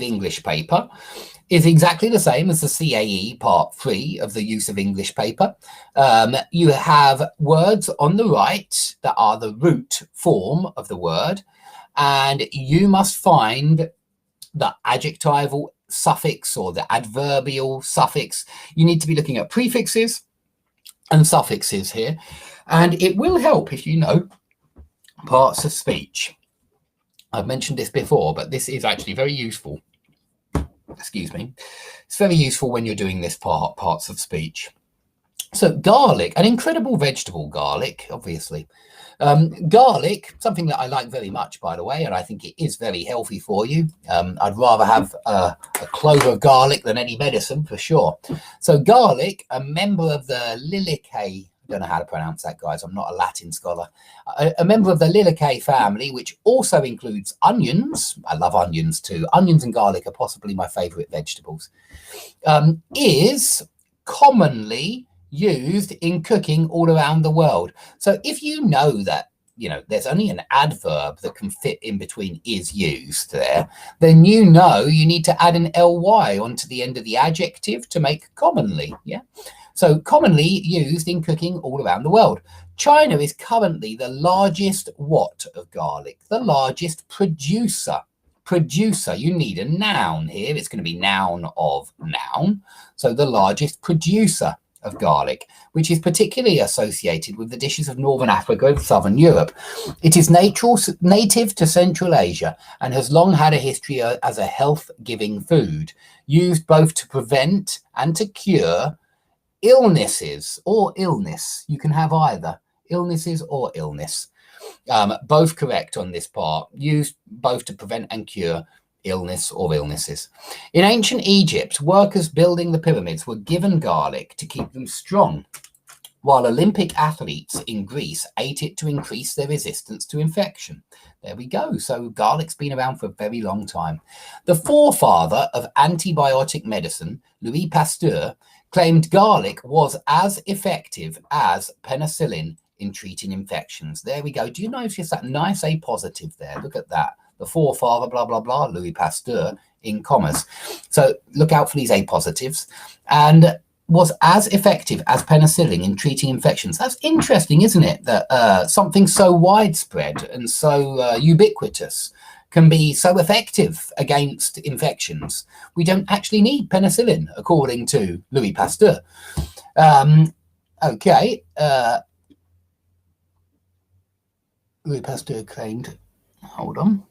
English paper is exactly the same as the CAE Part 3 of the Use of English paper. You have words on the right that are the root form of the word, and you must find the adjectival suffix or the adverbial suffix. You need to be looking at prefixes and suffixes here, and it will help if you know parts of speech. I've mentioned this before, but this is actually very useful. Excuse me. It's very useful when you're doing this parts of speech. So garlic, an incredible vegetable, garlic, obviously. Garlic, something that I like very much, by the way, and I think it is very healthy for you. I'd rather have a clove of garlic than any medicine, for sure. So garlic, a member of the Liliaceae, I don't know how to pronounce that, guys. I'm not a Latin scholar. A member of the Liliaceae family, which also includes onions. I love onions too. Onions and garlic are possibly my favorite vegetables. Is commonly used in cooking all around the world. So if you know that, you know, there's only an adverb that can fit in between is used there, then you know you need to add an ly onto the end of the adjective to make commonly. Yeah. So commonly used in cooking all around the world. China is currently the largest what of garlic? The largest producer. Producer, you need a noun here. It's going to be noun of noun. So the largest producer of garlic, which is particularly associated with the dishes of Northern Africa and Southern Europe. It is native to Central Asia and has long had a history as a health-giving food, used both to prevent and to cure illnesses or illness. You can have either illnesses or illness. Both correct on this part. Used both to prevent and cure illness or illnesses. In ancient Egypt, workers building the pyramids were given garlic to keep them strong, while Olympic athletes in Greece ate it to increase their resistance to infection. There we go. So garlic's been around for a very long time. The forefather of antibiotic medicine, Louis Pasteur, claimed garlic was as effective as penicillin in treating infections. There we go. Do you notice that nice A positive there? Look at that. The forefather, blah, blah, blah, Louis Pasteur in commas. So look out for these A positives. And was as effective as penicillin in treating infections. That's interesting, isn't it? That something so widespread and so ubiquitous can be so effective against infections. We don't actually need penicillin, according to Louis Pasteur. Okay. Louis Pasteur claimed, hold on,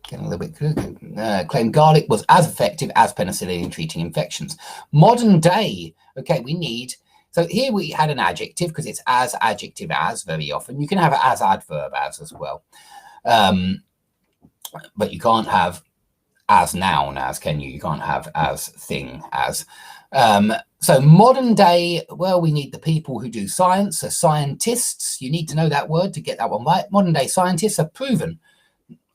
getting a little bit, claimed garlic was as effective as penicillin in treating infections. Modern day, okay, we need, so here we had an adjective because it's as adjective as very often. You can have it as adverb as well. But you can't have as noun as, can you? You can't have as thing as. So modern day, well, we need the people who do science, so scientists. You need to know that word to get that one right. Modern day scientists have proven.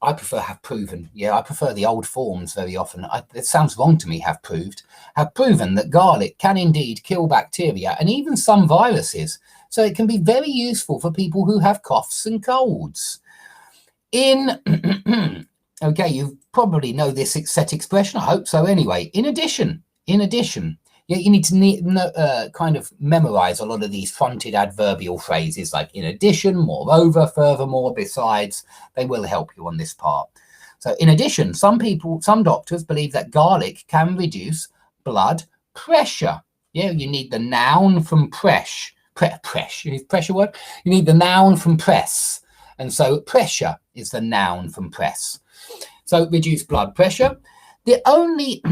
I prefer have proven. Yeah, I prefer the old forms very often. It sounds wrong to me, have proven that garlic can indeed kill bacteria and even some viruses. So it can be very useful for people who have coughs and colds. Okay, you probably know this set expression. I hope so anyway. In addition, yeah, you need to kind of memorize a lot of these fronted adverbial phrases like in addition, moreover, furthermore, besides. They will help you on this part. So in addition, some doctors believe that garlic can reduce blood pressure. Yeah, you need the noun from pressure word. You need the noun from press. And so pressure is the noun from press. So reduce blood pressure. The only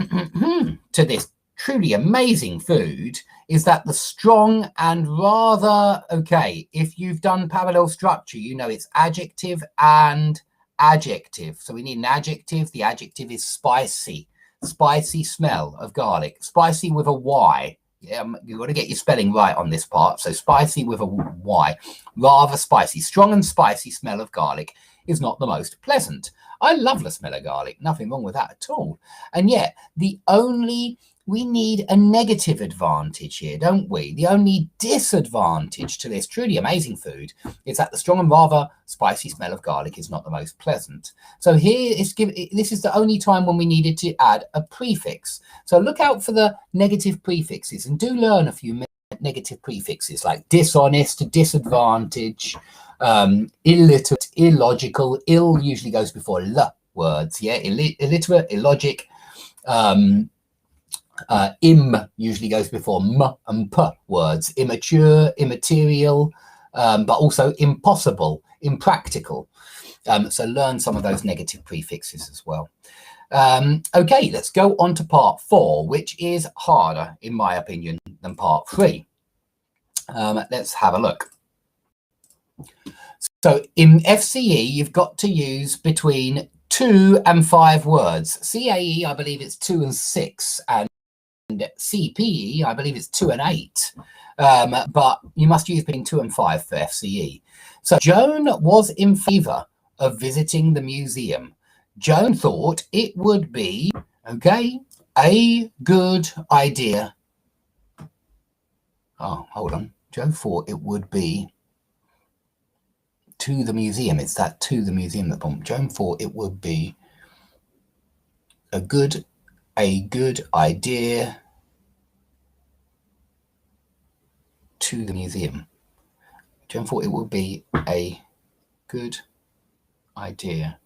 to this truly amazing food is that the strong and rather, okay, if you've done parallel structure, you know it's adjective and adjective. So we need an adjective. The adjective is spicy. Spicy smell of garlic. Spicy with a Y. Yeah, you've got to get your spelling right on this part. So spicy with a Y. Rather spicy. Strong and spicy smell of garlic is not the most pleasant. I love the smell of garlic. Nothing wrong with that at all. And yet, the only we need a negative advantage here, don't we? The only disadvantage to this truly amazing food is that the strong and rather spicy smell of garlic is not the most pleasant. So here this is the only time when we needed to add a prefix. So look out for the negative prefixes and do learn a few negative prefixes like dishonest, disadvantage, illiterate, illogical. Ill usually goes before l words, yeah, illiterate, illogic. Im usually goes before m and p words. Immature, immaterial, but also impossible, impractical. So learn some of those negative prefixes as well. Okay, let's go on to part 4, which is harder, in my opinion, than part 3. Let's have a look. So in FCE, you've got to use between 2 and 5 words. CAE, I believe it's 2 and 6, and CPE, I believe it's 2 and 8. But you must use between 2 and 5 for FCE. So Joan was in favour of visiting the museum. Joan thought it would be, okay, a good idea. Oh, hold on. Joan thought it would be to the museum. It's that to the museum that bombed. Joan thought it would be a good idea to the museum. Joan thought it would be a good idea.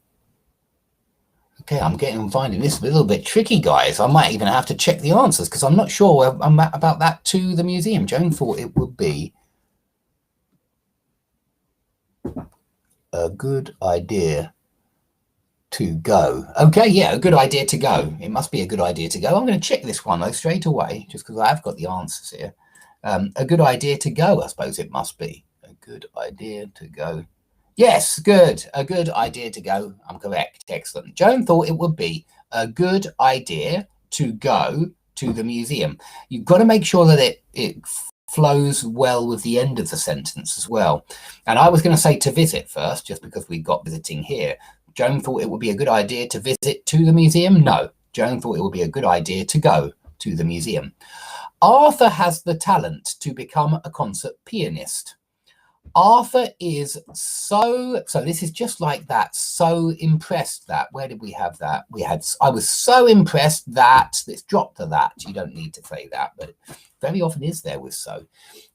Okay, I'm finding this a little bit tricky, guys. I might even have to check the answers because I'm not sure about that to the museum. Joan thought it would be a good idea to go. Okay, yeah, a good idea to go. It must be a good idea to go. I'm going to check this one though straight away just because I have got the answers here. A good idea to go, I suppose it must be. A good idea to go. Yes, good. A good idea to go. I'm correct. Excellent. Joan thought it would be a good idea to go to the museum. You've got to make sure that it flows well with the end of the sentence as well. And I was going to say to visit first, just because we've got visiting here. Joan thought it would be a good idea to visit to the museum. No, Joan thought it would be a good idea to go to the museum. Arthur has the talent to become a concert pianist. Arthur is so this is just like that, so impressed that, where did we have that? I was so impressed that, let's drop to that, you don't need to say that, but very often is there with so.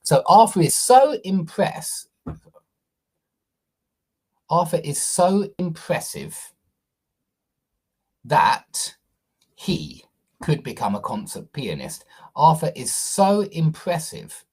So Arthur is so impressed, Arthur is so impressive that he could become a concert pianist. Arthur is so impressive.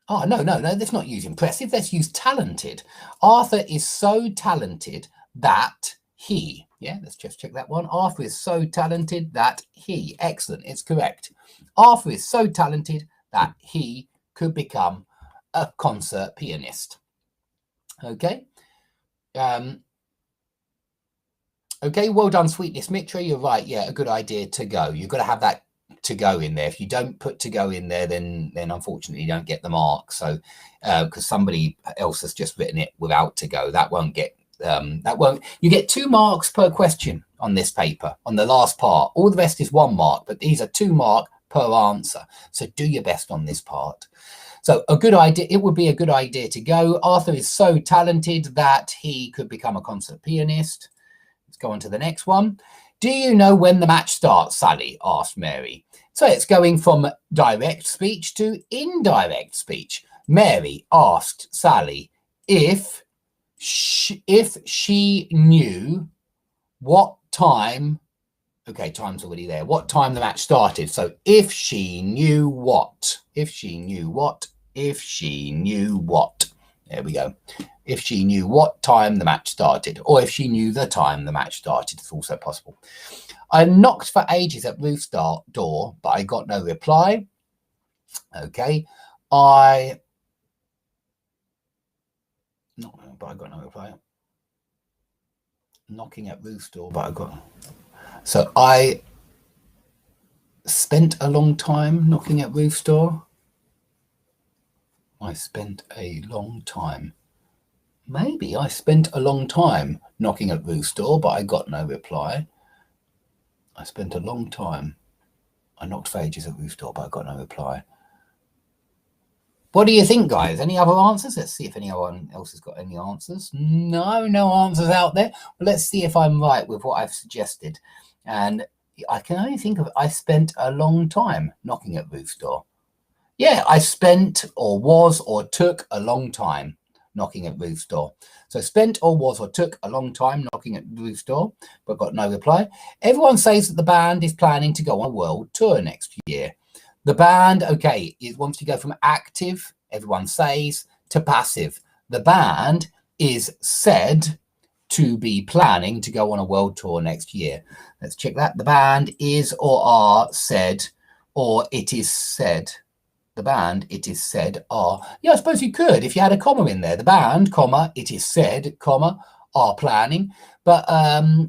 Oh, no, let's not use impressive. Let's use talented. Arthur is so talented that he, yeah, let's just check that one. Arthur is so talented that he, excellent, it's correct. Arthur is so talented that he could become a concert pianist. Okay. Okay, well done, Sweetness Mitra. You're right. Yeah, a good idea to go. You've got to have that to go in there. If you don't put to go in there, then unfortunately you don't get the mark. So because somebody else has just written it without to go, that won't get you get 2 marks per question on this paper on the last part. All the rest is 1 mark, but these are 2 marks per answer. So do your best on this part. So a good idea, it would be a good idea to go. Arthur is so talented that he could become a concert pianist. Let's go on to the next one. Do you know when the match starts, Sally? Asked Mary. So it's going from direct speech to indirect speech. Mary asked Sally if she knew what time, okay, time's already there, what time the match started. So if she knew what, there we go. If she knew what time the match started, or if she knew the time the match started, it's also possible. I knocked for ages at Ruth's door, but I got no reply. Okay. I got no reply. Knocking at Ruth's door, but I got... So I spent a long time knocking at Ruth's door. I spent a long time. Maybe I spent a long time knocking at Ruth's door, but I got no reply. I spent a long time. I knocked for ages at roof door, but I got no reply. What do you think, guys? Any other answers? Let's see if anyone else has got any answers. No answers out there. Well, let's see if I'm right with what I've suggested. And I can only think of, I spent a long time knocking at Ruth's door. Yeah, I spent or was or took a long time knocking at Ruth's door. So spent or was or took a long time knocking at Ruth's door, but got no reply. Everyone says that the band is planning to go on a world tour next year. The band, okay, it wants to go from active, everyone says, to passive. The band is said to be planning to go on a world tour next year. Let's check that. The band is or are said, or it is said. The band, it is said, are. Yeah, I suppose you could if you had a comma in there. The band, comma, it is said, comma, are planning. But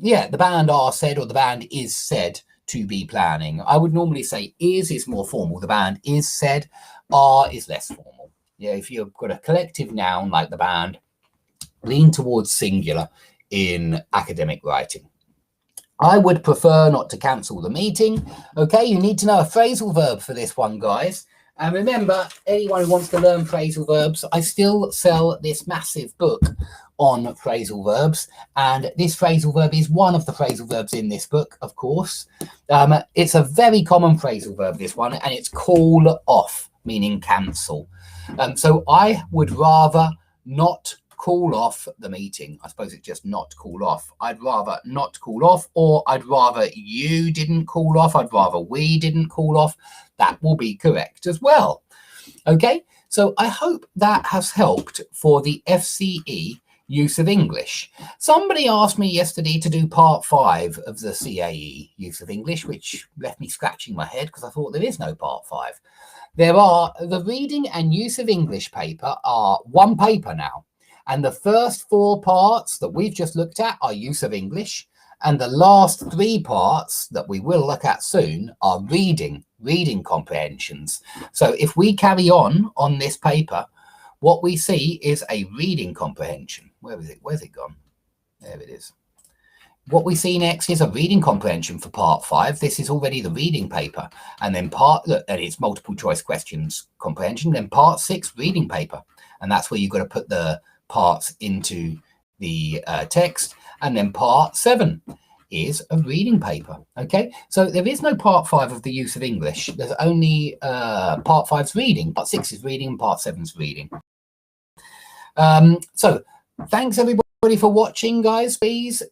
yeah, the band are said or the band is said to be planning. I would normally say is more formal. The band is said, are is less formal. Yeah, if you've got a collective noun like the band, lean towards singular in academic writing. I would prefer not to cancel the meeting. Okay, you need to know a phrasal verb for this one, guys. And remember, anyone who wants to learn phrasal verbs, I still sell this massive book on phrasal verbs. And this phrasal verb is one of the phrasal verbs in this book, of course. It's a very common phrasal verb, this one, and it's call off, meaning cancel. So I would rather not call off the meeting. I suppose it's just not call off. I'd rather not call off, or I'd rather you didn't call off. I'd rather we didn't call off. That will be correct as well. Okay, so I hope that has helped for the FCE use of English. Somebody asked me yesterday to do part 5 of the CAE use of English, which left me scratching my head because I thought there is no part 5. There are, the reading and use of English paper are one paper now. And the first 4 parts that we've just looked at are use of English. And the last 3 parts that we will look at soon are reading comprehensions. So if we carry on this paper, what we see is a reading comprehension. Where is it? Where's it gone? There it is. What we see next is a reading comprehension for part 5. This is already the reading paper. And then and it's multiple choice questions comprehension. Then part 6, reading paper. And that's where you've got to put the parts into the text. And then part 7 is a reading paper. Okay, so there is no part 5 of the use of English. There's only part 5's reading, part 6 is reading, and part 7's reading. So thanks everybody for watching, guys. Please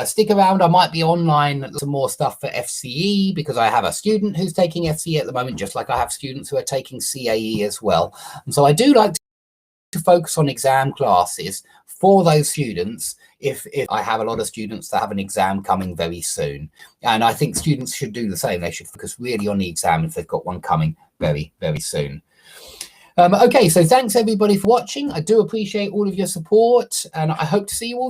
stick around. I might be online some more stuff for FCE because I have a student who's taking FCE at the moment, just like I have students who are taking CAE as well. And so I do like to focus on exam classes for those students if I have a lot of students that have an exam coming very soon. And I think students should do the same. They should focus really on the exam if they've got one coming very, very soon. Okay, so thanks everybody for watching. I do appreciate all of your support and I hope to see you all